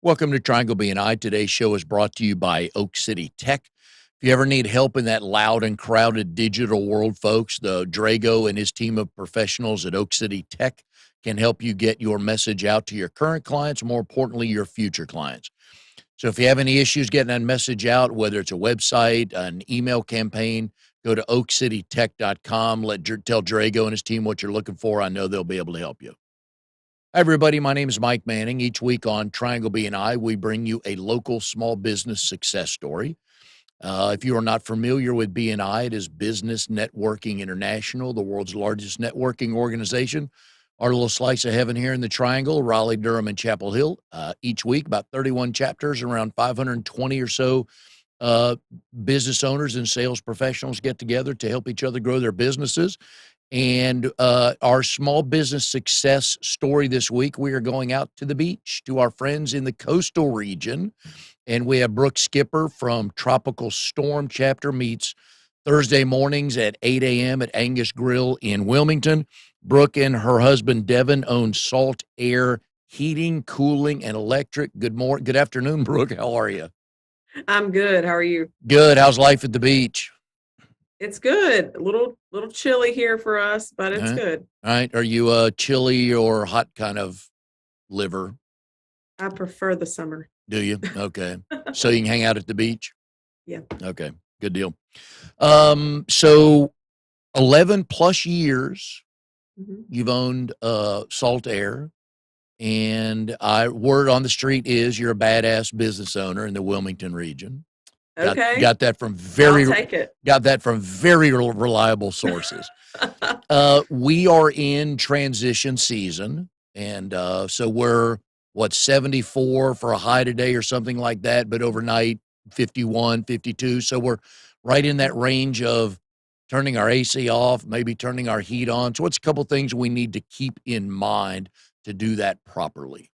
Welcome to Triangle BNI. Today's show is brought to you by Oak City Tech. If you ever need help in that loud and crowded digital world, folks, the Drago and his team of professionals at Oak City Tech can help you get your message out to your current clients, more importantly, your future clients. So if you have any issues getting that message out, whether it's a website, an email campaign, go to oakcitytech.com. Tell Drago and his team what you're looking for. I know they'll be able to help you. Hi, everybody. My name is Mike Manning. Each week on Triangle BNI, we bring you a local small business success story. If you are not familiar with BNI, it is Business Networking International, the world's largest networking organization. Our little slice of heaven here in the Triangle, Raleigh, Durham, and Chapel Hill. Each week, about 31 chapters, around 520 or so business owners and sales professionals get together to help each other grow their businesses. And our small business success story this week, we are going out to the beach to our friends in the coastal region. And we have Brooke Skipper from Tropical Storm Chapter meets Thursday mornings at 8 a.m. at Angus Grill in Wilmington. Brooke and her husband, Devin, own Salt Air Heating, Cooling, and Electric. Good afternoon, Brooke. How are you? I'm good. How are you? Good. How's life at the beach? It's good. A little chilly here for us, but it's All good. right. Are you a chilly or hot kind of liver? I prefer the summer. Do you? Okay. So you can hang out at the beach? Yeah. Okay. Good deal. So 11 plus years you've owned Salt Air, and word on the street is you're a badass business owner in the Wilmington region. Okay. Got that from I'll take it. very reliable sources. We are in transition season, and so we're 74 for a high today or something like that, but overnight 51, 52. So we're right in that range of turning our AC off, maybe turning our heat on. So what's a couple things we need to keep in mind to do that properly?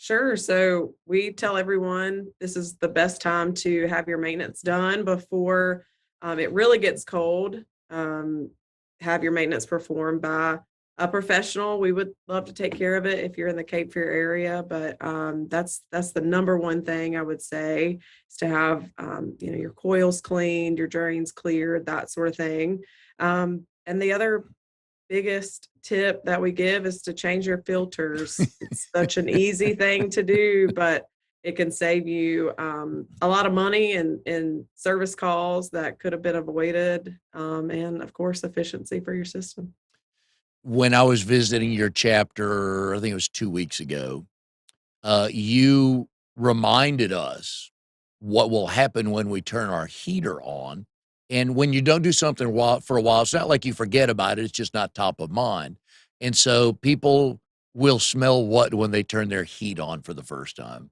Sure. So we tell everyone this is the best time to have your maintenance done before it really gets cold. Have your maintenance performed by a professional. We would love to take care of it if you're in the Cape Fear area, but that's the number one thing I would say is to have your coils cleaned, your drains cleared, that sort of thing. And the other biggest tip that we give is to change your filters. It's such an easy thing to do, but it can save you a lot of money in service calls that could have been avoided, and of course, efficiency for your system. When I was visiting your chapter, I think it was 2 weeks ago, you reminded us what will happen when we turn our heater on. And when you don't do something for a while, it's not like you forget about it. It's just not top of mind. And so people will smell what when they turn their heat on for the first time.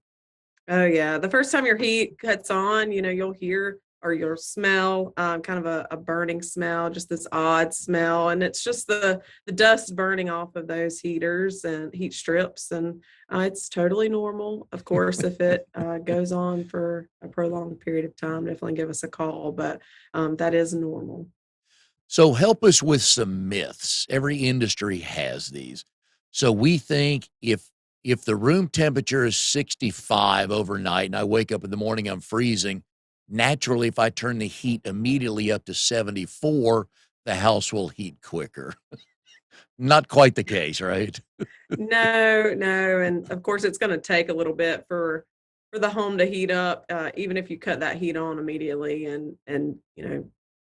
Oh yeah. The first time your heat cuts on, you'll hear or you'll smell kind of a burning smell, just this odd smell. And it's just the dust burning off of those heaters and heat strips. And it's totally normal. Of course, if it goes on for a prolonged period of time, definitely give us a call. But that is normal. So help us with some myths. Every industry has these. So we think if the room temperature is 65 overnight and I wake up in the morning, I'm freezing, naturally, if I turn the heat immediately up to 74, the house will heat quicker. Not quite the case, right? No. And of course, it's going to take a little bit for the home to heat up, even if you cut that heat on immediately and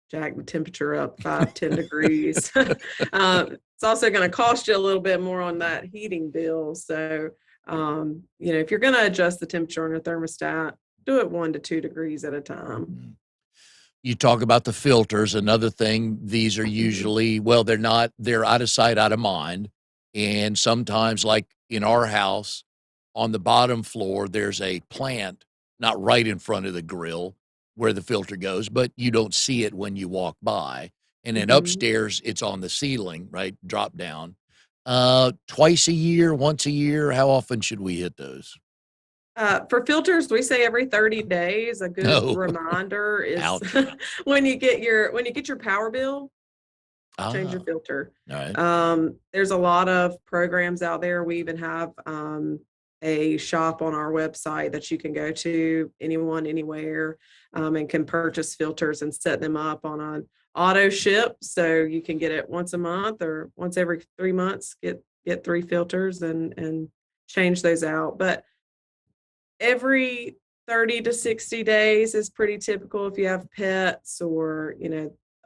jack the temperature up 5-10 degrees. It's also going to cost you a little bit more on that heating bill. So, if you're going to adjust the temperature on your thermostat, do it 1 to 2 degrees at a time. You talk about the filters. Another thing, these are usually, they're out of sight, out of mind. And sometimes, like in our house, on the bottom floor, there's a plant, not right in front of the grill where the filter goes, but you don't see it when you walk by. And then upstairs, it's on the ceiling, right? Drop down. Twice a year, once a year, how often should we hit those? For filters, we say every 30 days. A good reminder is when you get your power bill, change your filter. All right. There's a lot of programs out there. We even have a shop on our website that you can go to anyone, anywhere, and can purchase filters and set them up on an auto ship. So you can get it once a month or once every 3 months, get 3 filters and change those out. But every 30 to 60 days is pretty typical if you have pets or,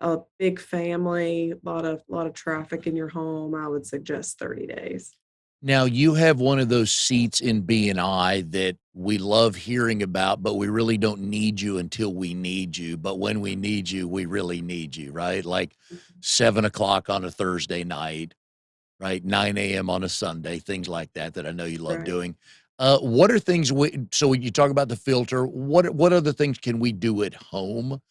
a big family, a lot of traffic in your home. I would suggest 30 days. Now you have one of those seats in BNI that we love hearing about, but we really don't need you until we need you. But when we need you, we really need you, right? Like 7 o'clock on a Thursday night, right? 9 a.m. on a Sunday, things like that, that I know you love Right. doing. What are things so when you talk about the filter, what other things can we do at home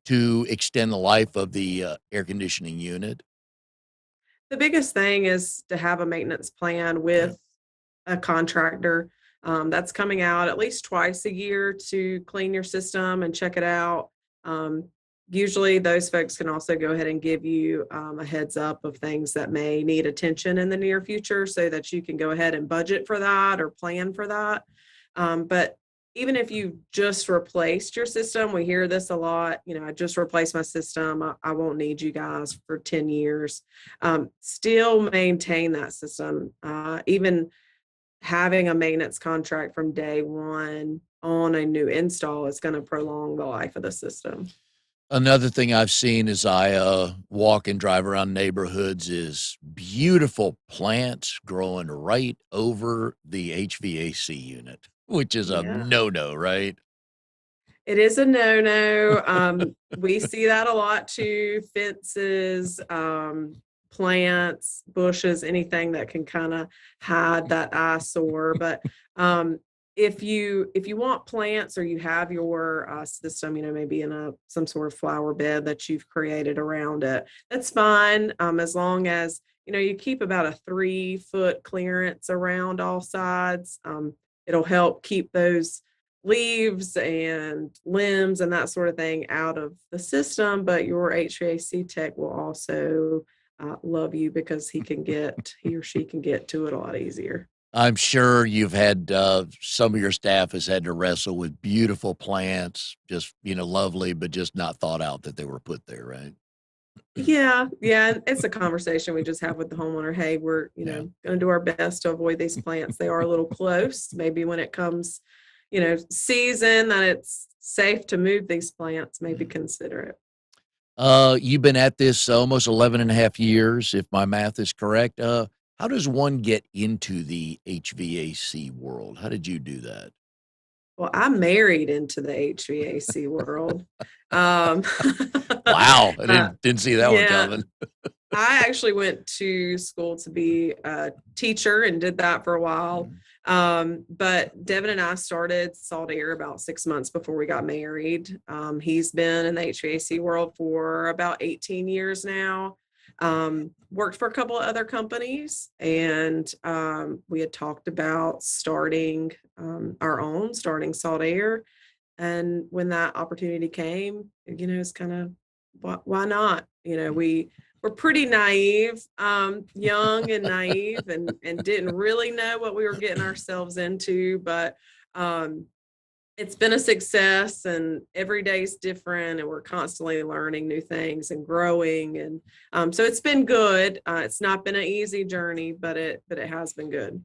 to extend the life of the air conditioning unit? The biggest thing is to have a maintenance plan with a contractor that's coming out at least twice a year to clean your system and check it out. Um, Usually, those folks can also go ahead and give you a heads up of things that may need attention in the near future so that you can go ahead and budget for that or plan for that. But even if you just replaced your system, we hear this a lot. I just replaced my system. I won't need you guys for 10 years. Still maintain that system. Even having a maintenance contract from day one on a new install is going to prolong the life of the system. Another thing I've seen as I walk and drive around neighborhoods is beautiful plants growing right over the HVAC unit, which is a Yeah, no-no, right? it is a no-no. We see that a lot too. Fences, plants, bushes, anything that can kind of hide that eyesore. But if you want plants or you have your system, maybe in some sort of flower bed that you've created around it, that's fine. As long as you keep about a 3 foot clearance around all sides. It'll help keep those leaves and limbs and that sort of thing out of the system, but your HVAC tech will also love you because he or she can get to it a lot easier. I'm sure you've had some of your staff has had to wrestle with beautiful plants, just lovely, but just not thought out that they were put there, right? Yeah, yeah, and it's a conversation we just have with the homeowner. Hey, we're Yeah. going to do our best to avoid these plants. They are a little close. Maybe when it comes, season that it's safe to move these plants, maybe consider it. You've been at this almost 11 and a half years, if my math is correct. How does one get into the HVAC world? How did you do that? Well, I'm married into the HVAC world. Um, Wow, I uh, didn't see that one yeah, coming. I actually went to school to be a teacher and did that for a while. Mhm. But Devin and I started Salt Air about 6 months before we got married. He's been in the HVAC world for about 18 years now. Worked for a couple of other companies, and we had talked about starting starting Salt Air. And when that opportunity came, it's kind of why not? We're pretty naive, young and naive, and didn't really know what we were getting ourselves into. But um, it's been a success, and every day's different, and we're constantly learning new things and growing. And so it's been good. It's not been an easy journey, but it has been good.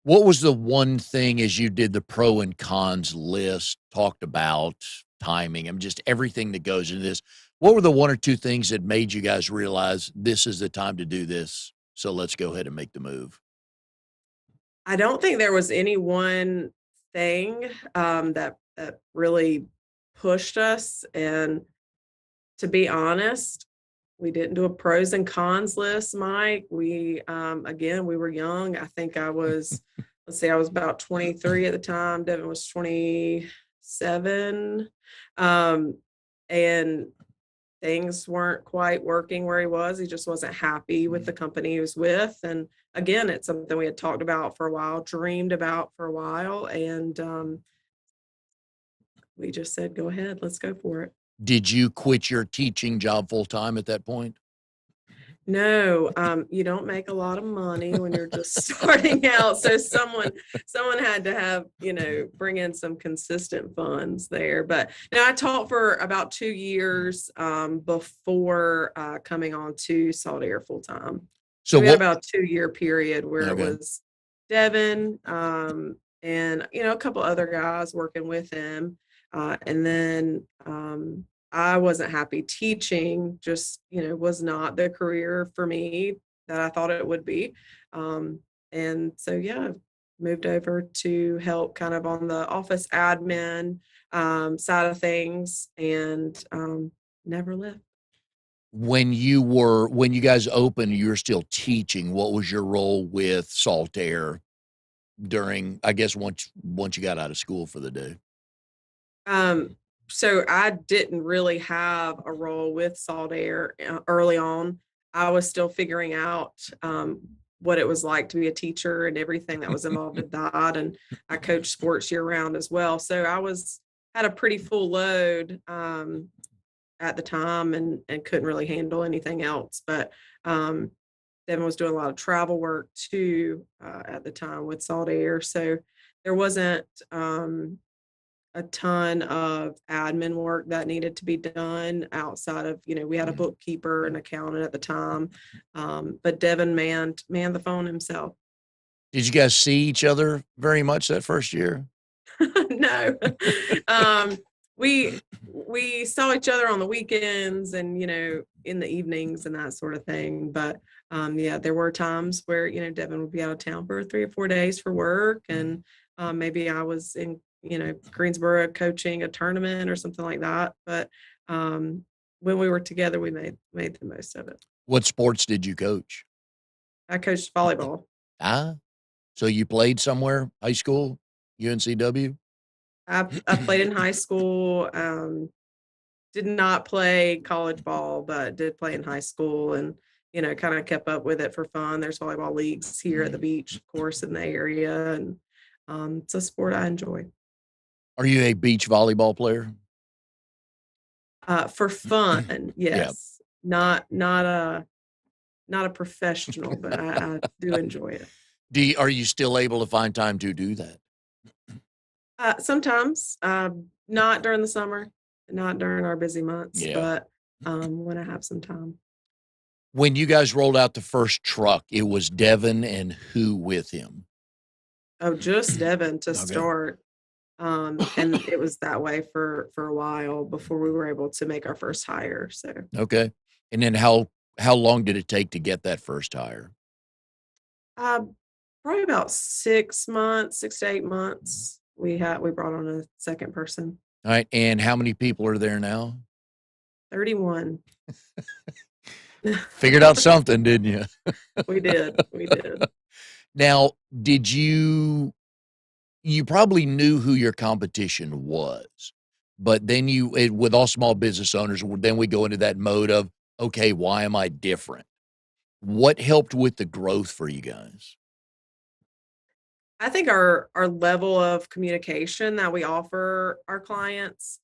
What was the one thing as you did the pro and cons list, talked about timing and just everything that goes into this? What were the one or two things that made you guys realize this is the time to do this? So let's go ahead and make the move. I don't think there was any one thing that really pushed us. And to be honest, we didn't do a pros and cons list, Mike. We again, we were young. I think I was, let's see, I was about 23 at the time. Devin was 27. Um, and things weren't quite working where he was. He just wasn't happy with the company he was with. And again, it's something we had talked about for a while, dreamed about for a while. And we just said, go ahead, let's go for it. Did you quit your teaching job full time at that point? No, you don't make a lot of money when you're just starting out. So someone had to have, bring in some consistent funds there. But now I taught for about 2 years before coming on to Salt Air full time. So So we had what? about a 2 year period where it Okay. was Devin and a couple other guys working with him. And then I wasn't happy teaching, just, was not the career for me that I thought it would be. Um, and so, yeah, moved over to help kind of on the office admin side of things and never left. When you guys opened, you were still teaching. What was your role with Salt Air during, I guess, once you got out of school for the day? Um, so I didn't really have a role with Salt Air early on. I was still figuring out what it was like to be a teacher and everything that was involved with that. And I coached sports year round as well. So I had a pretty full load at the time and couldn't really handle anything else. But Devin was doing a lot of travel work too at the time with Salt Air. So there wasn't a ton of admin work that needed to be done outside of, we had a bookkeeper and accountant at the time. But Devin manned the phone himself. Did you guys see each other very much that first year? No. um, we saw each other on the weekends and, in the evenings and that sort of thing. But yeah, there were times where, Devin would be out of town for 3 or 4 days for work. And maybe I was in Greensboro coaching a tournament or something like that. But when we were together, we made the most of it. What sports did you coach? I coached volleyball. Ah, so you played somewhere, high school, UNCW? I played in high school. Did not play college ball, but did play in high school and, kind of kept up with it for fun. There's volleyball leagues here at the beach, of course, in the area. And it's a sport I enjoy. Are you a beach volleyball player? For fun, Yeah. yes. Not a professional, but I do enjoy it. Are you still able to find time to do that? Sometimes, not during the summer, not during our busy months, Yeah. but when I have some time. When you guys rolled out the first truck, it was Devin and who with him? Oh, just Devin to Okay. start. And it was that way for a while before we were able to make our first hire. So Okay. And then how long did it take to get that first hire? uh, probably about 6 months, 6 to 8 months. We brought on a second person. All right. And how many people are there now? 31. Figured out something, didn't you? We did. Now, you probably knew who your competition was, but then with all small business owners, then we go into that mode of, okay, why am I different? What helped with the growth for you guys? I think our level of communication that we offer our clients,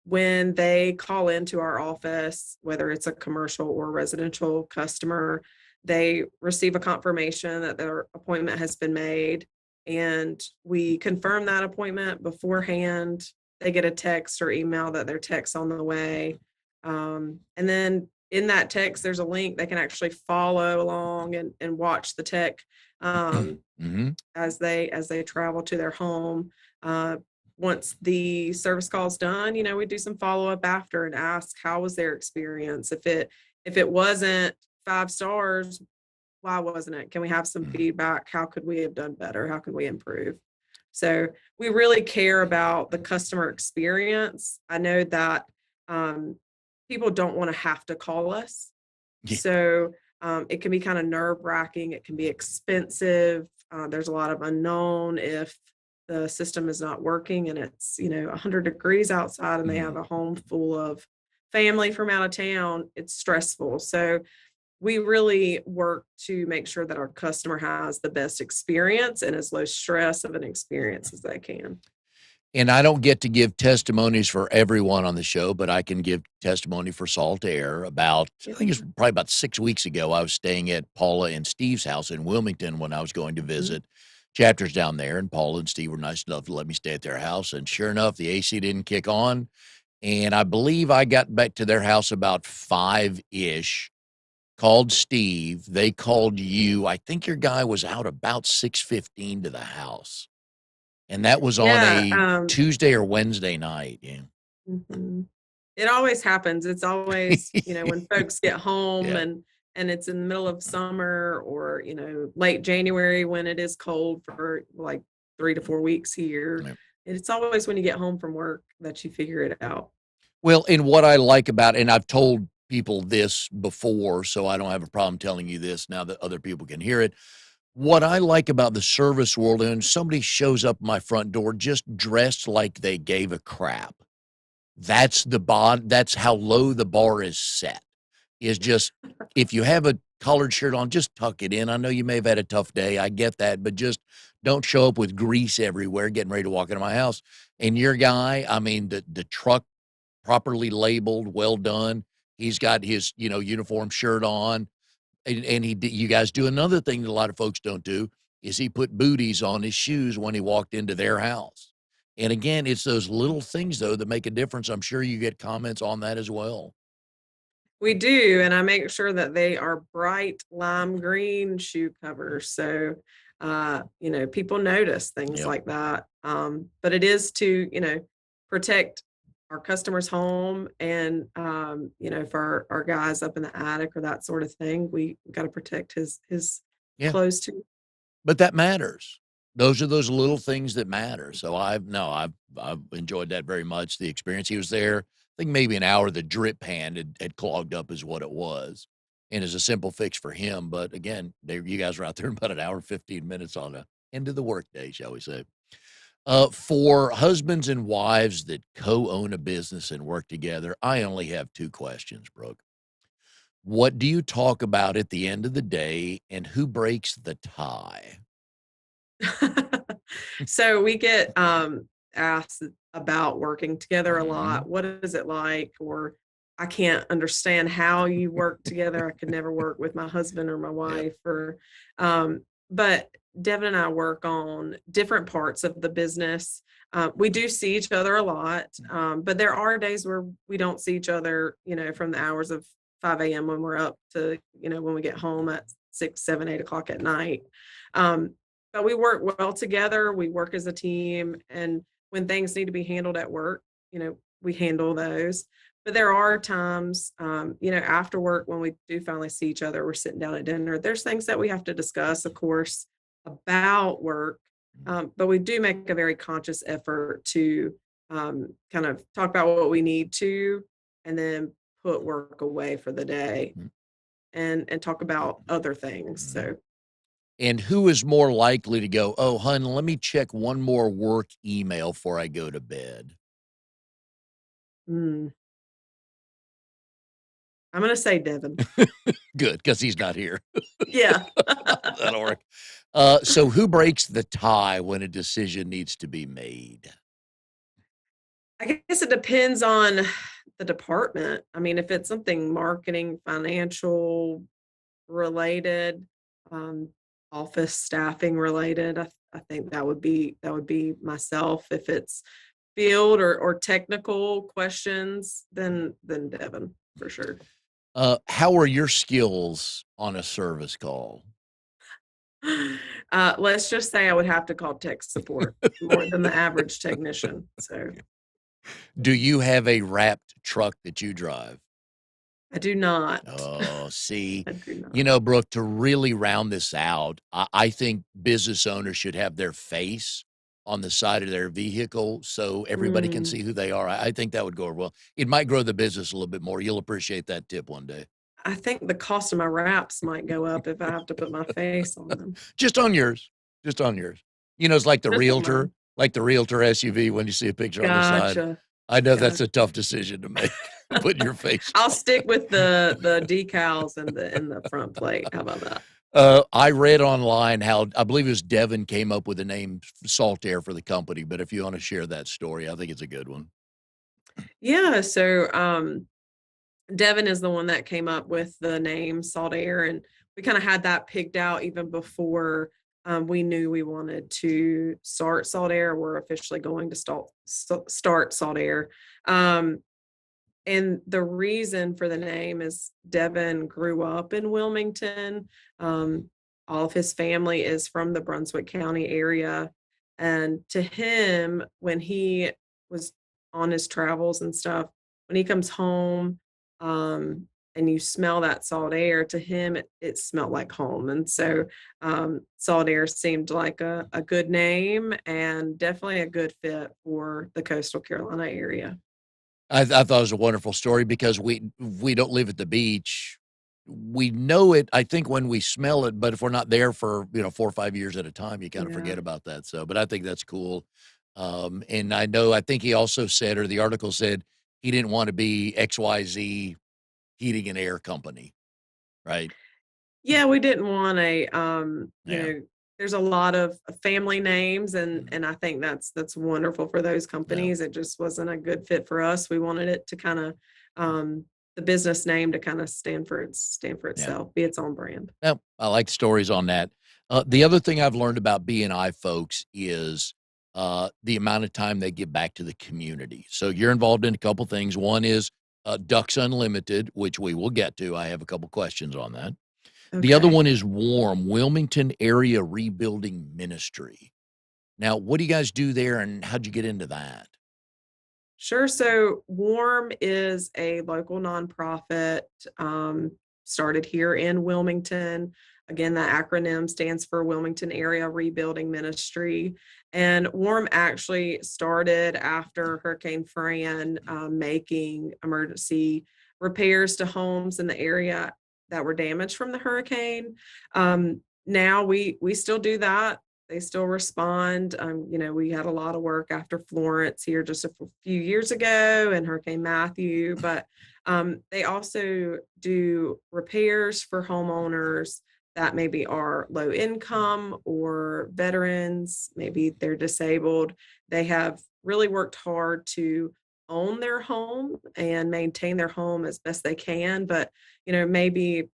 when they call into our office, whether it's a commercial or residential customer, they receive a confirmation that their appointment has been made, and we confirm that appointment beforehand. They get a text or email that their tech's on the way, and then in that text, there's a link they can actually follow along and watch the tech. Mhm. As they travel to their home. Once the service call is done, we do some follow up after and ask how was their experience. If it wasn't 5 stars, why wasn't it? Can we have some feedback? How could we have done better? How can we improve? So we really care about the customer experience. I know that people don't want to have to call us. Yeah. So it can be kind of nerve wracking. It can be expensive. There's a lot of unknown if the system is not working and it's 100 degrees outside and they have a home full of family from out of town. It's stressful. So we really work to make sure that our customer has the best experience and as low stress of an experience as they can. And I don't get to give testimonies for everyone on the show, but I can give testimony for Salt Air. About, I Yep. think it's probably about 6 weeks ago, I was staying at Paula and Steve's house in Wilmington when I was going to Mhm. visit chapters down there. And Paula and Steve were nice enough to let me stay at their house. And sure enough, the AC didn't kick on. And I believe I got back to their house about 5-ish, called Steve. They called you. I think your guy was out about 6:15 to the house. And that was on Yeah, a Tuesday or Wednesday night, yeah. mhm. It always happens. It's always, when folks get home Yeah, and it's in the middle of summer or, late January when it is cold for like 3 to 4 weeks here. yeah. It's always when you get home from work that you figure it out. Well, and what I like about, and I've told people this before, so I don't have a problem telling you this now that other people can hear it. What I like about the service world, and somebody shows up my front door just dressed like they gave a crap. That's how low the bar is set. Is just, if you have a collared shirt on, just tuck it in. I know you may have had a tough day. I get that, but just don't show up with grease everywhere getting ready to walk into my house. And your guy, I mean, the truck properly labeled, well done. He's got his, uniform shirt on. And you guys do another thing that a lot of folks don't do, is he put booties on his shoes when he walked into their house. And again, it's those little things though that make a difference. I'm sure you get comments on that as well. We do, and I make sure that they are bright lime green shoe covers. So, people notice things Yep. like that. But it is to, protect our customers' home and, for our guys up in the attic or that sort of thing, we got to protect his Yeah. clothes too. But that matters. Those are those little things that matter. So I've enjoyed that very much. The experience. He was there, I think maybe an hour. The drip pan had clogged up is what it was. And it's a simple fix for him. But again, you guys were out there in about an hour and 15 minutes on the end of the workday, shall we say. For husbands and wives that co-own a business and work together, I only have two questions, Brooke. What do you talk about at the end of the day, and who breaks the tie? So we get asked about working together a Mhm. lot. What is it like? Or I can't understand how you work together. I could never work with my husband or my Yep. wife. Or, but Devin and I work on different parts of the business. We do see each other a lot, but there are days where we don't see each other. From the hours of 5 a.m. when we're up to when we get home at 6, 7, 8 o'clock at night. Um, but we work well together. We work as a team. And when things need to be handled at work, we handle those. But there are times, after work when we do finally see each other, we're sitting down at dinner. There's things that we have to discuss, of course, about work. But we do make a very conscious effort to kind of talk about what we need to and then put work away for the day Mhm. and talk about other things. Mhm. So And who is more likely to go, "Oh, hun, let me check one more work email before I go to bed"? mm, I'm gonna say Devin. Good, because he's not here. Yeah. That'll work. So who breaks the tie when a decision needs to be made? I guess it depends on the department. I mean, if it's something marketing, financial related, um, office staffing related, I think that would be myself. If it's field or technical questions, then Devin for sure. How are your skills on a service call? Let's just say I would have to call tech support more than the average technician. So Do you have a wrapped truck that you drive? I do not. Oh, see, I do not. Brooke, to really round this out, I think business owners should have their face on the side of their vehicle so everybody can Mm. see who they are. I think that would go over well. It might grow the business a little bit more. You'll appreciate that tip one day. I think the cost of my wraps might go up if I have to put my face on them. Just on yours. Just on yours. It's Just on mine. like the realtor SUV when you see a picture on the side. Gotcha, I know that's gotcha. a tough decision to make, putting your face I'll on. stick with the decals and the front plate. How about that? I read online how I believe it was Devin came up with the name Salt Air for the company, but if you want to share that story, I think it's a good one. Yeah, so Devin is the one that came up with the name Salt Air, and we kind of had that picked out even before we knew we wanted to start Salt Air. We're officially going to start Salt Air. Um, and the reason for the name is Devin grew up in Wilmington. Um, all of his family is from the Brunswick County area. And to him, when he was on his travels and stuff, when he comes home, and you smell that salt air, to him, it smelled like home. And so salt air seemed like a good name and definitely a good fit for the coastal Carolina area. I thought it was a wonderful story because we don't live at the beach. We know it, I think, when we smell it, but if we're not there for 4 or 5 years at a time, you kind of Yeah. forget about that. So, but I think that's cool. And I think he also said, or the article said, he didn't want to be XYZ Heating and Air Company, right? Yeah, we didn't want Yeah. there's a lot of family names Mm. and I think that's wonderful for those Yeah. companies. It just wasn't a good fit for us. We wanted it to kind of the business name to kind of stand for Yeah. itself, be its own brand. Yeah, I like stories on that. The other thing I've learned about BNI folks is the amount of time they give back to the community. So you're involved in a couple things. One is Ducks Unlimited, which we will get to. I have a couple questions on that. The other Okay. one is WARM, Wilmington Area Rebuilding Ministry. Now, what do you guys do there, and how'd you get into that? Sure. So Warm is a local nonprofit started here in Wilmington. Again, that acronym stands for Wilmington Area Rebuilding Ministry. And Warm actually started after Hurricane Fran, making emergency repairs to homes in the area that were damaged from the hurricane. Now we still do that. They still respond. We had a lot of work after Florence here just a few years ago and Hurricane Matthew, but they also do repairs for homeowners that maybe are low income or veterans, maybe they're disabled. They have really worked hard to own their home and maintain their home as best they can, but maybe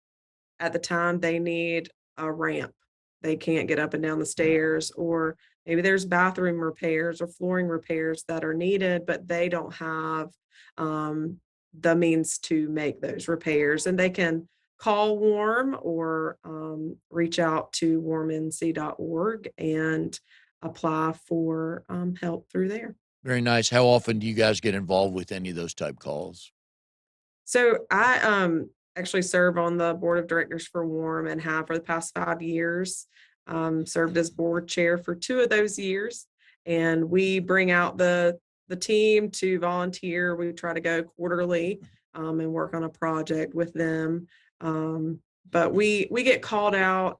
at the time they need a ramp. They can't get up and down the stairs, or maybe there's bathroom repairs or flooring repairs that are needed, but they don't have the means to make those repairs. And they can call Warm or reach out to warmnc.org and apply for help through there. Very nice. How often do you guys get involved with any of those type calls? So I actually serve on the board of directors for Warm and have for the past 5 years. Served as board chair for 2 of those years, and we bring out the team to volunteer. We try to go quarterly and work on a project with them. But we get called out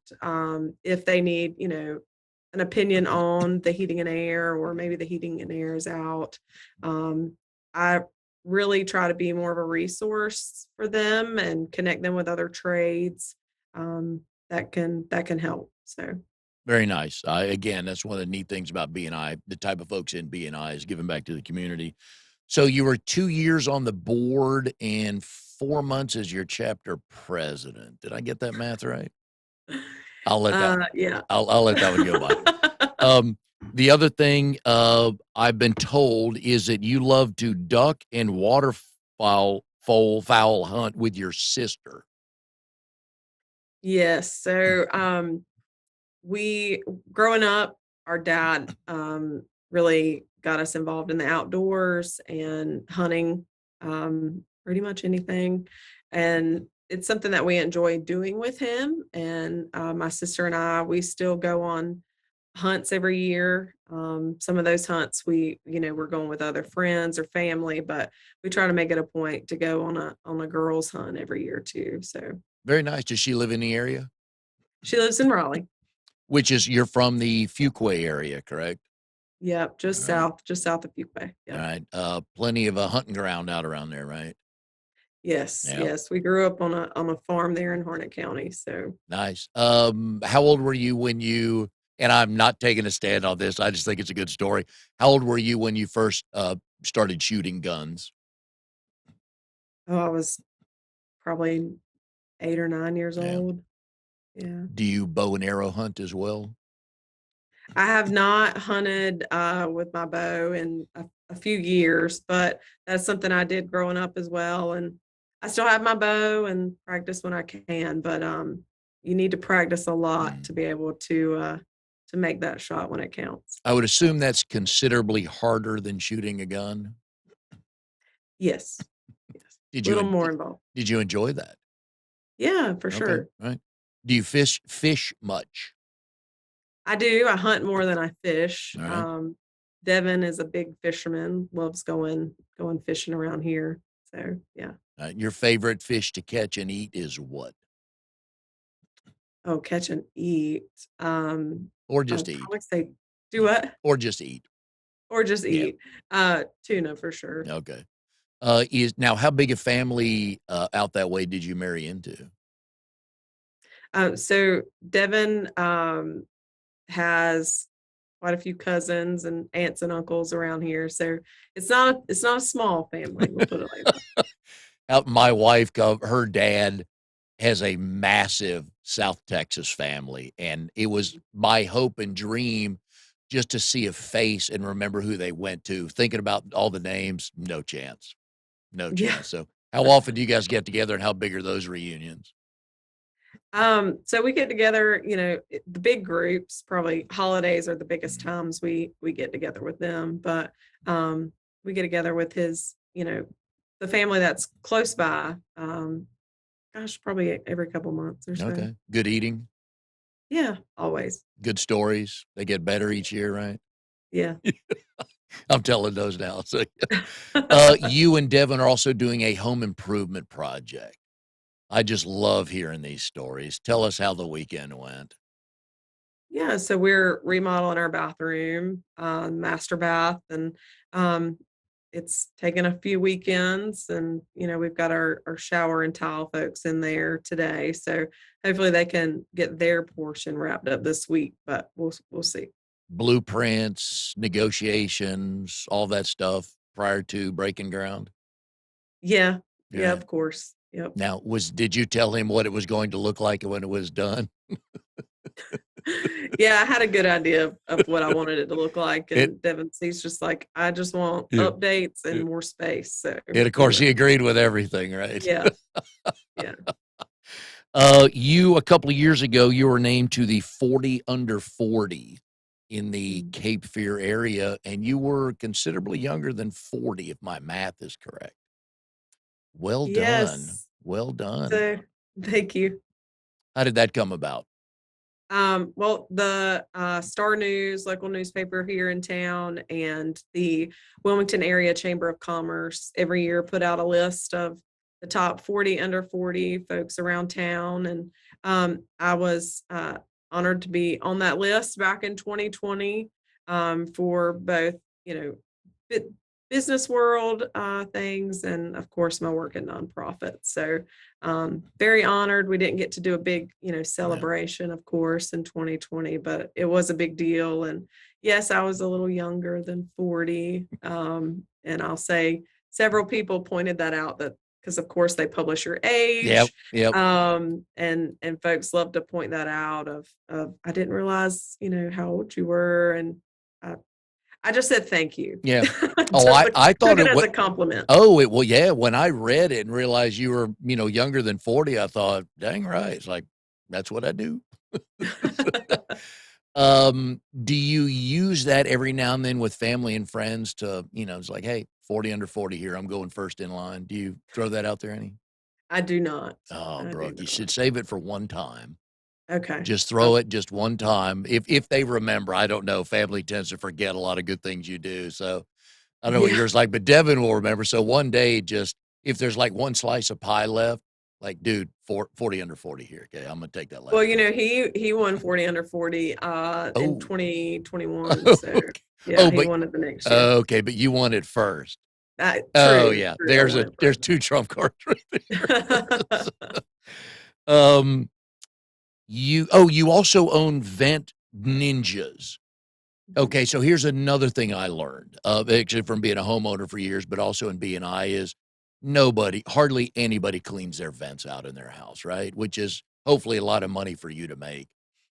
if they need an opinion on the heating and air, or maybe the heating and air is out. I really try to be more of a resource for them and connect them with other trades that can help. So Very nice. Again, that's one of the neat things about BNI. The type of folks in BNI is giving back to the community. So you were 2 years on the board and 4 months as your chapter president. Did I get that math right? I'll let that. yeah. I'll let that one go by. Um, the other thing I've been told is that you love to duck and fowl hunt with your sister. Yes. So we growing up, our dad really got us involved in the outdoors and hunting, pretty much anything. And it's something that we enjoy doing with him. And my sister and I, we still go on hunts every year. Some of those hunts we're going with other friends or family, but we try to make it a point to go on a girls' hunt every year too. So Very nice. Does she live in the area? she lives in Raleigh. Which is you're from the Fuquay area, correct? Yep, All right. just south of Fuquay. All Yep. right. Plenty of a hunting ground out around there, right? Yes, Yeah. yes. We grew up on a farm there in Harnett County. So Nice. How old were you when you, and I'm not taking a stand on this, I just think it's a good story. How old were you when you first started shooting guns? oh, I was probably 8 or 9 years Yeah. old. Yeah. Do you bow and arrow hunt as well? I have not hunted with my bow in a few years, but that's something I did growing up as well. And I still have my bow and practice when I can, but you need to practice a lot to Mm. be able to make that shot when it counts. I would assume that's considerably harder than shooting a gun. Yes. Yes. Did A you little en- more involved. did you enjoy that? Yeah, for Okay, sure. all right. Do you fish much? I do. I hunt more than I fish. All right. Devin is a big fisherman, loves going fishing around here. So yeah. Your favorite fish to catch and eat is what? Oh, catch and eat. Or I would just eat? probably say do what? Or just eat? Or just Yeah. eat. Tuna for sure. Okay. Is now how big a family out that way did you marry into? So Devin has quite a few cousins and aunts and uncles around here. So it's not a small family, we'll put it like that. Out my wife, her dad has a massive South Texas family, and it was my hope and dream just to see a face and remember who they went to. Thinking about all the names, no chance, no Yeah. chance. So, how often do you guys get together, and how big are those reunions? So we get together, the big groups, probably holidays are the biggest Mm. times we get together with them, but we get together with the family that's close by. Gosh, probably every couple months or so. Okay, good eating, Yeah, always. good stories. They get better each year, right? Yeah. I'm telling those now. So, you and Devin are also doing a home improvement project. I just love hearing these stories. Tell us how the weekend went. Yeah, so we're remodeling our bathroom, master bath, and um, it's taken a few weekends, and we've got our shower and tile folks in there today, so hopefully they can get their portion wrapped up this week, but we'll see. Blueprints, negotiations, all that stuff prior to breaking ground? Yeah, yeah, Yeah. of course. Yep. Now, did you tell him what it was going to look like when it was done? Yeah, I had a good idea of what I wanted it to look like, It and Devin C's just like, I just want yeah, updates and yeah. more space. So And of course, he agreed with everything, right? yeah, yeah. You a couple of years ago, you were named to the 40 under 40 in the Mm. Cape Fear area, and you were considerably younger than 40, if my math is correct. Well done. Yes. Well done. So thank you. How did that come about? Well, the Star News, local newspaper here in town, and the Wilmington Area Chamber of Commerce every year put out a list of the top 40 under 40 folks around town. And I was honored to be on that list back in 2020 for both, bu- business world things and, of course, my work in nonprofits. So very honored. We didn't get to do a big, Yeah. celebration, of course, in 2020, but it was a big deal. And yes, I was a little younger than 40. And I'll say several people pointed that out that because of course they publish your Yep. age. Yep. And folks love to point that out of I didn't realize, how old you were. And I, I just said thank you. Yeah. Oh, Took I took thought it it as was. a compliment. Oh, well, yeah. When I read it and realized you were, younger than 40, I thought, dang right. It's like, that's what I do. Do you use that every now and then with family and friends to, it's like, hey, 40 under 40 here. I'm going first in line. Do you throw that out there any? I do not. Oh, I do Brooke, you not. should save it for one time. Okay. Just throw it just one time. If they remember, I don't know. Family tends to forget a lot of good things you do. So I don't know what Yeah. yours like, but Devin will remember. So one day, just if there's like one slice of pie left, like, dude, 40 under 40 here. Okay. I'm going to take that last Well, one. he won 40 under 40 in Oh, 2021. So okay. yeah, Oh, he but won it the next year. okay. But you won it first. Oh True, yeah, true. I want it there's forever. two trump cards right there. um, you also own Vent Ninjas. Mhm. Okay, so here's another thing I learned, actually from being a homeowner for years, but also in BNI is hardly anybody cleans their vents out in their house, right? Which is hopefully a lot of money for you to make.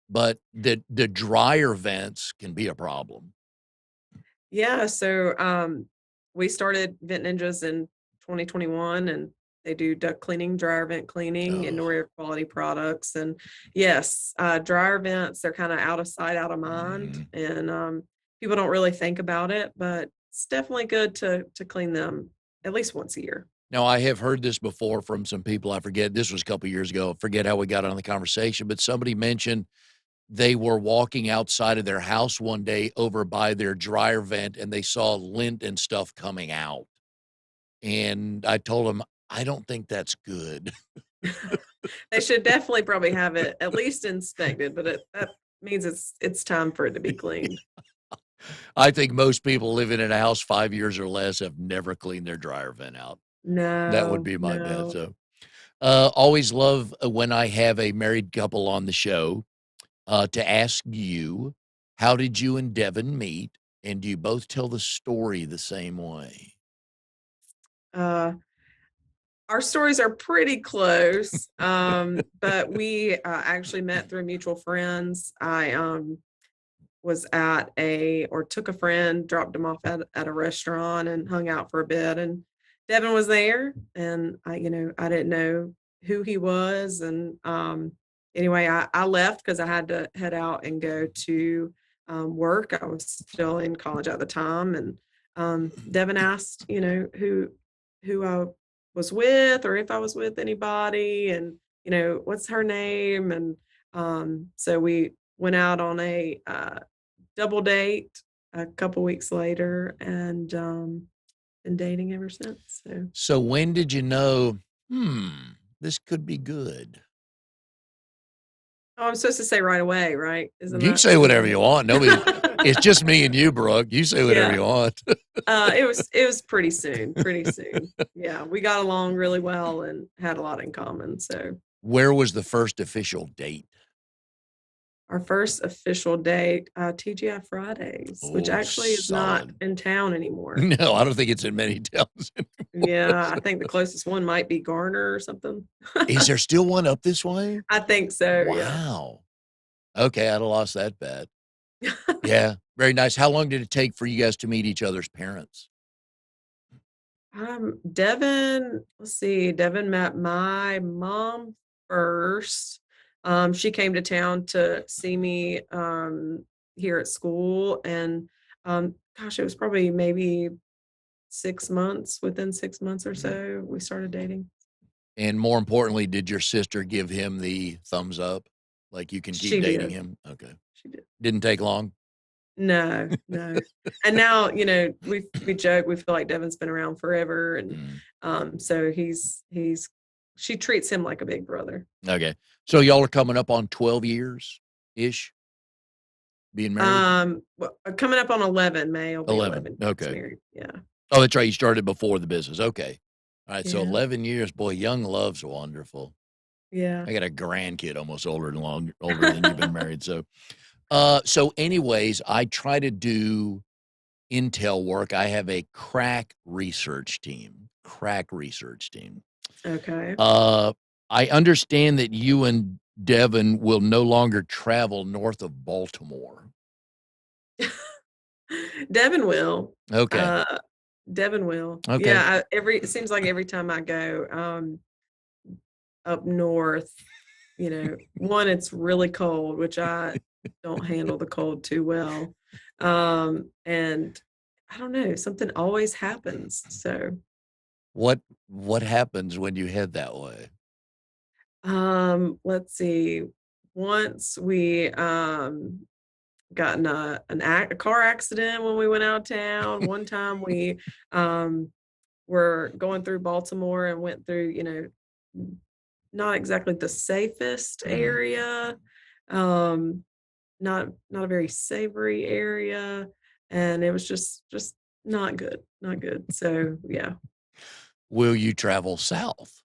But the dryer vents can be a problem. Yeah, so, we started Vent Ninjas in 2021, and they do duct cleaning, dryer vent cleaning, indoor Oh, air quality products, and yes, dryer vents, they're kinda out of sight, out of mind, mhm. and, people don't really think about it, but it's definitely good to clean them at least once a year. Now, I have heard this before from some people. I forget, this was a couple years ago. I forget how we got on the conversation, but somebody mentioned they were walking outside of their house one day over by their dryer vent and they saw lint and stuff coming out. And I told them, I don't think that's good. They should definitely probably have it at least inspected, but that means it's time for it to be cleaned. I think most people living in a house 5 years or less have never cleaned their dryer vent out. That would No, be my bet. no. So, always love when I have a married couple on the show to ask you, how did you and Devin meet? And do you both tell the story the same way? Uh Our stories are pretty close, but we, actually met through mutual friends. I, was at a or took a friend, dropped him off at a restaurant and hung out for a bit, and Devin was there, and I didn't know who he was, and, anyway, I left because I had to head out and go to, work. I was still in college at the time, and, Devin asked, who I was with or if I was with anybody and, "What's her name?" And, so we went out on a, double date a couple weeks later and, been dating ever since, so So when did you know, hmm, this could be good? Oh, I'm supposed to say right away, right? Isn't You can that say isn't whatever you want. Nobody, it's that just me and you, Brooke. You say whatever Yeah, you want. it was pretty soon, pretty soon. Yeah, we got along really well and had a lot in common, so Where was the first official date? our first official date, TGI Fridays, which Oh, actually is not solid. in town anymore. No, I don't think it's in many towns anymore. Yeah, I think the closest one might be Garner or something. Is there still one up this way? I think so, yeah. Wow. Okay, I'd have lost that bet. Yeah, very nice. How long did it take for you guys to meet each other's parents? Devin, let's see, Devin met my mom first. She came to town to see me here at school, and gosh, it was probably maybe 6 months. Within 6 months or Mhm. so, we started dating. And more importantly, did your sister give him the thumbs up? Like, "You can keep She dating did. him?" Okay. She did. Didn't take long? No, no. And now, we joke, we feel like Devin's been around forever, and Mm, so he's she treats him like a big brother. okay. So y'all are coming up on 12 years-ish being married? Coming up on 11, May will be 11, 11 years okay. married. Yeah. Oh, that's right, you started before the business, okay. Alright, so Yeah. 11 years, boy, young love's wonderful. Yeah. I got a grandkid almost older than you've been married, so so anyways, I try to do intel work. I have a crack research team. Okay. Uh, I understand that you and Devin will no longer travel north of Baltimore. Devin will. Okay, Uh, Devin will. okay. Yeah, it seems like every time I go, up north, one, it's really cold, which I don't handle the cold too well. And I don't know, something always happens. So, What happens when you head that way? let's see. Once we got in a car accident when we went out of town. One time we um were going through Baltimore and went through, not exactly the safest Mhm. area. Um not a very savory area, and it was just Not good, not good. So, yeah. Will you travel south?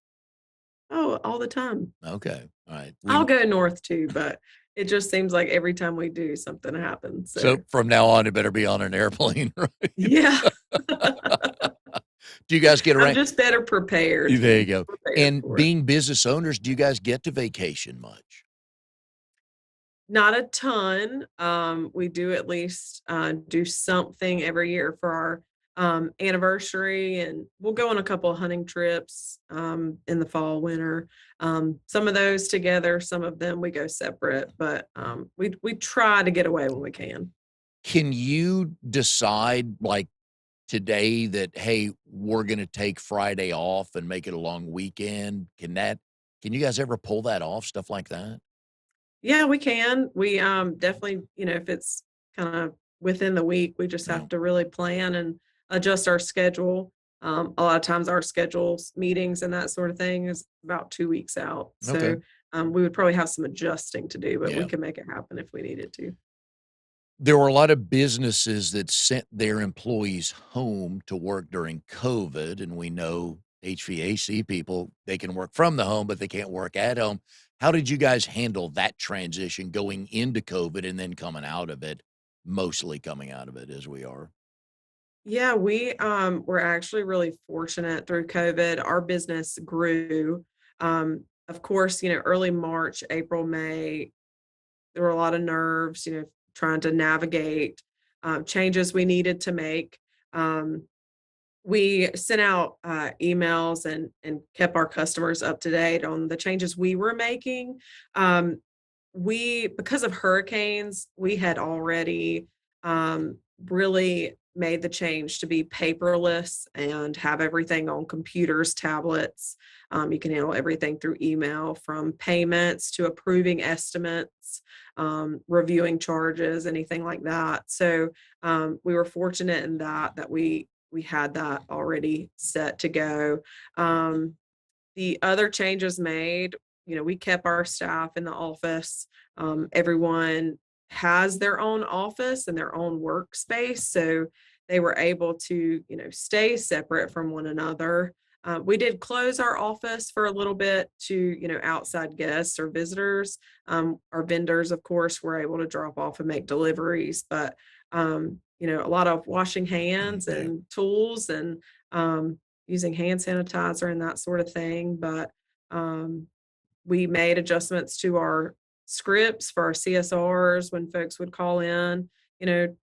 Oh, all the time. Okay. All right. I'll We go north too, but it just seems like every time we do, something happens. So, So from now on, it better be on an airplane, right? yeah. Do you guys get I'm around? just better prepared, There you go. prepared And for it. being business owners, do you guys get to vacation much? Not a ton. We do at least do something every year for our anniversary, and we'll go on a couple of hunting trips in the fall, winter. Some of those together, some of them we go separate, but we try to get away when we can. Can you decide like today that, hey, we're going to take Friday off and make it a long weekend? Can you guys ever pull that off? Stuff like that? Yeah, we can. We definitely, if it's kind of within the week, we just Yeah. have to really plan and adjust our schedule. A lot of times our schedules, meetings and that sort of thing is about 2 weeks out. Okay. So we would probably have some adjusting to do, but we Yeah. can make it happen if we needed to. There were a lot of businesses that sent their employees home to work during COVID, and we know HVAC people, they can work from the home, but they can't work at home. How did you guys handle that transition going into COVID and then coming out of it, mostly coming out of it as we are? Yeah, we were actually really fortunate through COVID. Our business grew. Of course, early March, April, May, there were a lot of nerves, trying to navigate changes we needed to make. Um, we sent out emails and kept our customers up to date on the changes we were making. Um, we because of hurricanes, we had already really made the change to be paperless and have everything on computers, tablets. You can handle everything through email, from payments to approving estimates, reviewing charges, anything like that. So we were fortunate in that we had that already set to go. Um, the other changes made, we kept our staff in the office. Everyone has their own office and their own workspace, so they were able to, stay separate from one another. We did close our office for a little bit to, outside guests or visitors. Our vendors, of course, were able to drop off and make deliveries, but a lot of washing hands Yeah. and tools and using hand sanitizer and that sort of thing. But um, we made adjustments to our scripts for our CSRs when folks would call in,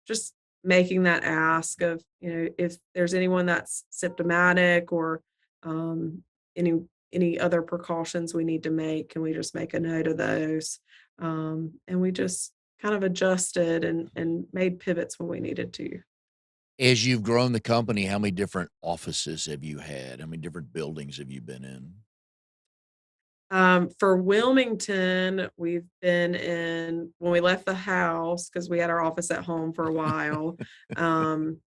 just making that ask of, if there's anyone that's symptomatic or um, any any other precautions we need to make, can we just make a note of those? And we just kind of adjusted and made pivots when we needed to. As you've grown the company, how many different offices have you had? How many different buildings have you been in? For Wilmington, we've been in when we left the house because we had our office at home for a while. Um,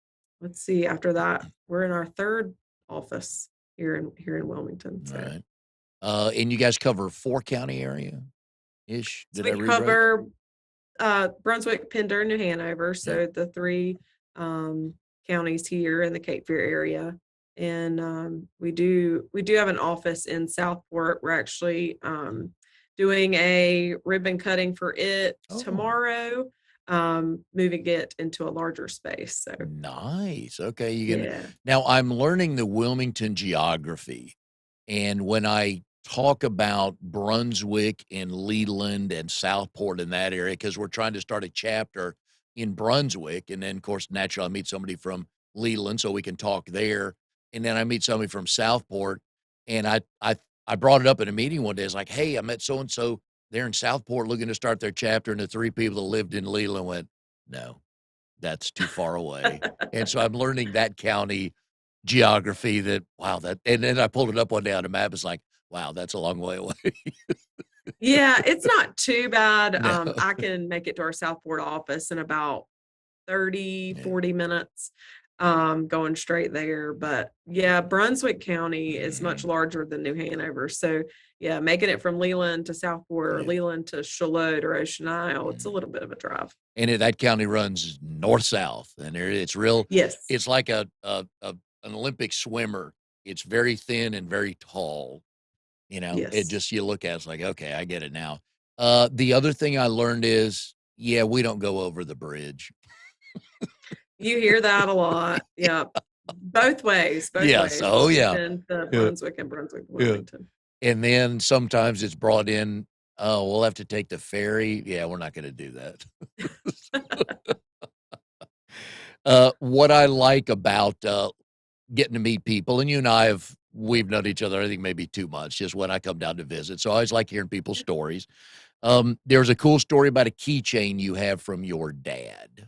let's see, after that, we're in our third office here in Wilmington. All So, right. And you guys cover 4 county area ish? so Did I we read right? cover Brunswick, Pender, New Hanover, Yeah. so the three um, counties here in the Cape Fear area. And we do have an office in Southport. We're actually doing a ribbon cutting for it Oh, tomorrow, moving it into a larger space. So nice. Okay. yeah. Now I'm learning the Wilmington geography. And when I talk about Brunswick and Leland and Southport in that area, because we're trying to start a chapter in Brunswick. And then, of course, naturally, I meet somebody from Leland so we can talk there. And then I meet somebody from Southport. And I brought it up in a meeting one day. It's like, hey, I met so and so there in Southport looking to start their chapter. And the 3 people that lived in Leland went, no, that's too far away. And so I'm learning that county geography that, wow, and then I pulled it up one day on a map. It's like, wow, that's a long way away. Yeah, it's not too bad. No. I can make it to our Southport office in about 30, Yeah. 40 minutes. going straight there. But yeah, Brunswick County is much larger than New Hanover. So yeah, making it from Leland to Southport or Yeah. Leland to Charlotte or Ocean Isle, it's a Mm. little bit of a drive. And that county runs north south, and it's real. Yes. It's like an Olympic swimmer. It's very thin and very tall. It Yes. just you look at it's like, okay, I get it now. The other thing I learned is, yeah, we don't go over the bridge. You hear that a lot. Yeah. Both ways, both Yes. ways. Oh yeah. Wilmington to Yeah. Brunswick and Brunswick to Yeah. Wilmington. And then sometimes it's brought in, oh, we'll have to take the ferry. Yeah, we're not going to do that. What I like about getting to meet people, and you and we've known each other, I think maybe 2 months, just when I come down to visit. So I always like hearing people's stories. There's a cool story about a keychain you have from your dad.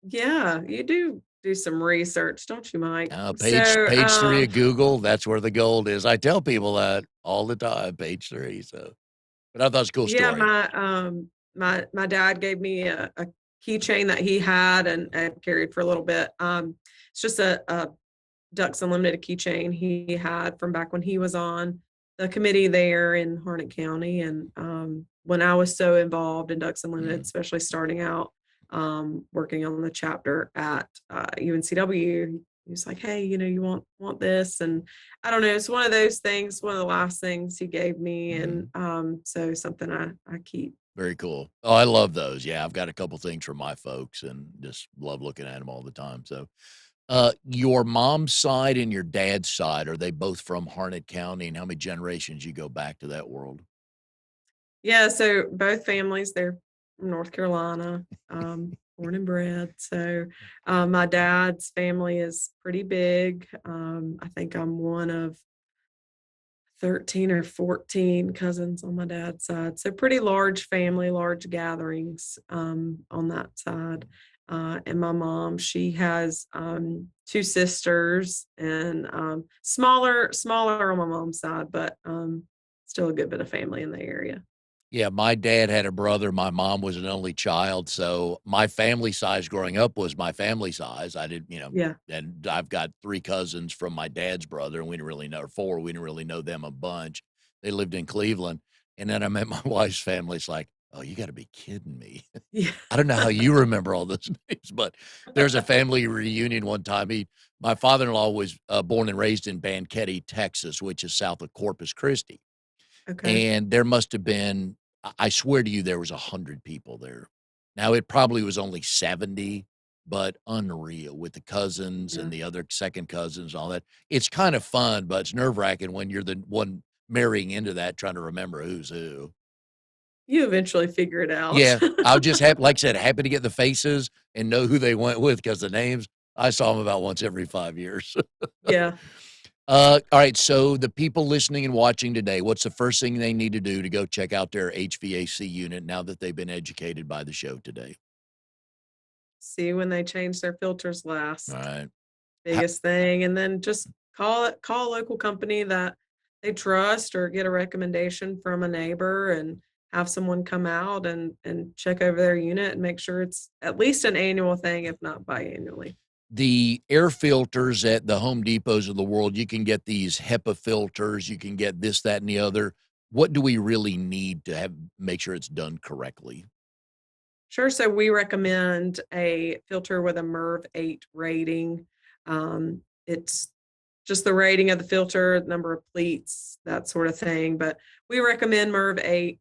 Yeah, you do some research, don't you, Mike? Page 3 of Google, that's where the gold is. I tell people that all the time, page 3. So, but I thought it was a cool Yeah, story. my dad gave me a keychain that he had and carried for a little bit. It's just a Ducks Unlimited keychain he had from back when he was on the committee there in Harnett County. And when I was so involved in Ducks Unlimited, especially starting out working on the chapter at UNCW, he was like, "Hey, you want this?" And I don't know, it's one of those things, one of the last things he gave me, and so something I keep. Very cool. Oh, I love those. Yeah, I've got a couple things from my folks and just love looking at them all the time. So, your mom's side and your dad's side, are they both from Harnett County, and how many generations you go back to that world? Yeah, so both families, they're from North Carolina, born and bred. So my dad's family is pretty big. I think I'm one of 13 or 14 cousins on my dad's side. So pretty large family, large gatherings on that side. And my mom, she has two sisters and smaller on my mom's side, but still a good bit of family in the area. Yeah, my dad had a brother. My mom was an only child, so my family size growing up was my family size. I did, Yeah. and I've got 3 cousins from my dad's brother, and we didn't really know or 4, we didn't really know them a bunch. They lived in Cleveland, and then I met my wife's family. It's like, "Oh, you gotta be kidding me." Yeah. I don't know how you remember all those names, but there's a family reunion one time. My father-in-law was, born and raised in Banquete, Texas, which is south of Corpus Christi. Okay. And there must have been, I swear to you, there was 100 people there. Now, it probably was only 70, but unreal with the cousins Yeah. and the other second cousins and all that. It's kind of fun, but it's nerve-wracking when you're the one marrying into that, trying to remember who's who. You eventually figure it out. Yeah, I'll just like I said, happy to get the faces and know who they went with because the names, I saw them about once every 5 years. Yeah. All right. So the people listening and watching today, what's the first thing they need to do to go check out their HVAC unit now that they've been educated by the show today? See when they change their filters All last. right. Ha- Biggest thing, and then just call a local company that they trust or get a recommendation from a neighbor and have someone come out and check over their unit and make sure it's at least an annual thing, if not biannually. The air filters at the Home Depots of the world, you can get these HEPA filters, you can get this, that, and the other. What do we really need to make sure it's done correctly? Sure. So we recommend a filter with a MERV 8 rating. It's just the rating of the filter, number of pleats, that sort of thing. But we recommend MERV 8.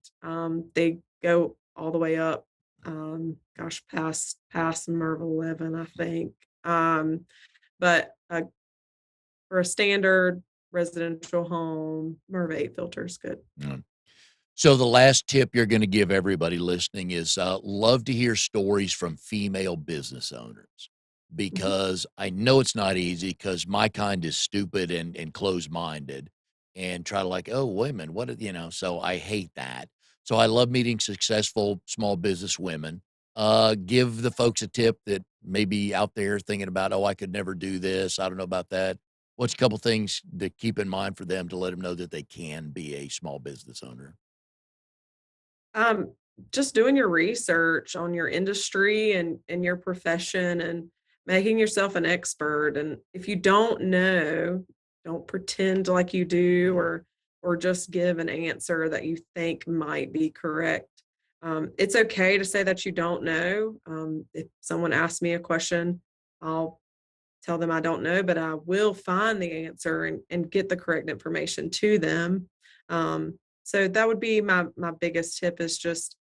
They go all the way up, past MERV 11, I think. But for a standard residential home, MERV 8 filter is good. Mm. So the last tip you're going to give everybody listening is love to hear stories from female business owners Mhm. because I know it's not easy because my kind is stupid and closed minded and try to like, oh, women, so I hate that. So I love meeting successful small business women. Give the folks a tip that maybe out there thinking about, oh, I could never do this. I don't know about that. What's a couple things to keep in mind for them to let them know that they can be a small business owner? Just doing your research on your industry and your profession and making yourself an expert. And if you don't know, don't pretend like you do, or just give an answer that you think might be correct. It's okay to say that you don't know. If someone asks me a question, I'll tell them I don't know, but I will find the answer and get the correct information to them. So that would be my biggest tip, is just,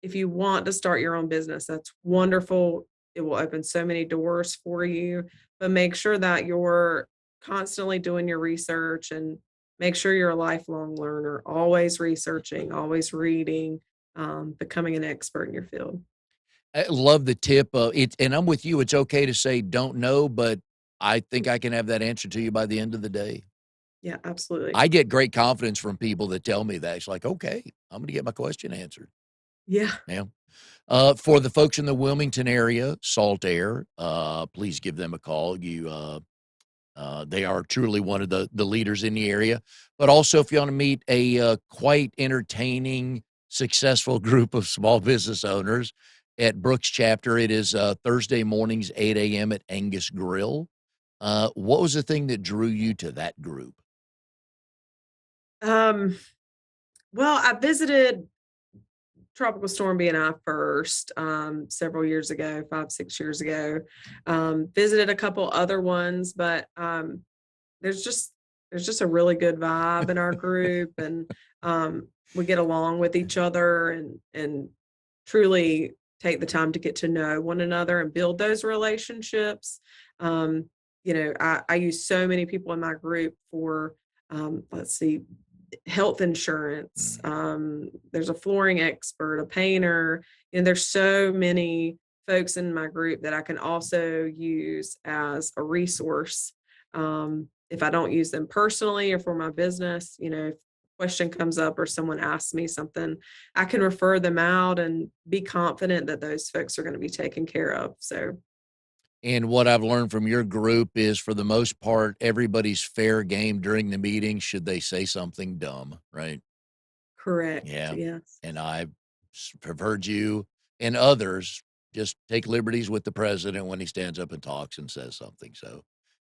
if you want to start your own business, that's wonderful. It will open so many doors for you, but make sure that you're constantly doing your research, and make sure you're a lifelong learner, always researching, always reading, becoming an expert in your field. I love the tip. And I'm with you. It's okay to say don't know, but I think I can have that answer to you by the end of the day. Yeah, absolutely. I get great confidence from people that tell me that. It's like, okay, I'm going to get my question answered. Yeah. Yeah. For the folks in the Wilmington area, Salt Air, please give them a call. They are truly one of the leaders in the area. But also, if you want to meet a quite entertaining, successful group of small business owners at Brooks chapter, it is Thursday mornings, 8 a.m. at Angus Grill. What was the thing that drew you to that group? Um, well, I visited Tropical Storm BNI first, several years ago, 5, 6 years ago. Visited a couple other ones, but there's just a really good vibe in our group, and we get along with each other, and truly take the time to get to know one another and build those relationships. Um, I use so many people in my group for, let's see, health insurance. There's a flooring expert, a painter, and there's so many folks in my group that I can also use as a resource. If I don't use them personally or for my business, if a question comes up or someone asks me something, I can refer them out and be confident that those folks are going to be taken care of. So, And what I've learned from your group is, for the most part, everybody's fair game during the meeting should they say something dumb, right? correct. Yeah. Yes. And have heard you and others just take liberties with the president when he stands up and talks and says something. So,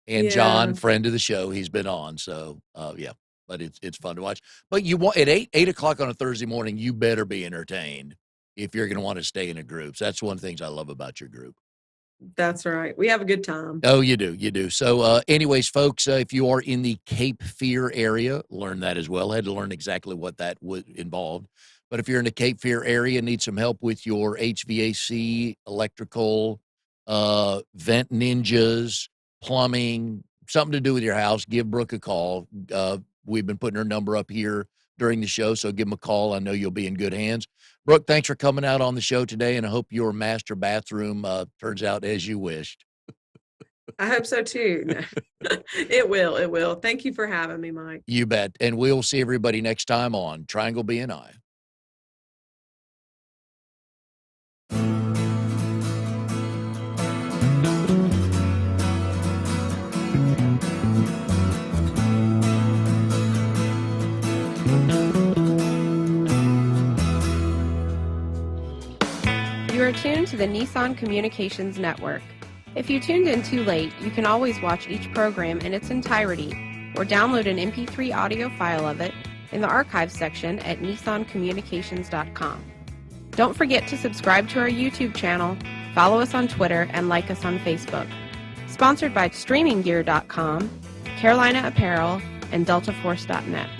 and John, Yeah. friend of the show, he's been on. So, yeah, but it's fun to watch. But you want at 8 o'clock on a Thursday morning, you better be entertained if you're going to want to stay in a group. So that's one of the things I love about your group. That's right. We have a good time. Oh, you do. You do. So, anyways, folks, if you are in the Cape Fear area, learn that as well. I had to learn exactly what that would involve. But if you're in the Cape Fear area, need some help with your HVAC, electrical, vent ninjas, plumbing, something to do with your house, give Brooke a call. We've been putting her number up here during the show, so give them a call. I know you'll be in good hands. Brooke, thanks for coming out on the show today, and I hope your master bathroom turns out as you wished. I hope so too. No. It will. It will. Thank you for having me, Mike. You bet. And we'll see everybody next time on Triangle BNI. You are tuned to the Nissan Communications Network. If you tuned in too late, you can always watch each program in its entirety or download an MP3 audio file of it in the archives section at nissancommunications.com. Don't forget to subscribe to our YouTube channel, follow us on Twitter, and like us on Facebook. Sponsored by StreamingGear.com, Carolina Apparel, and DeltaForce.net.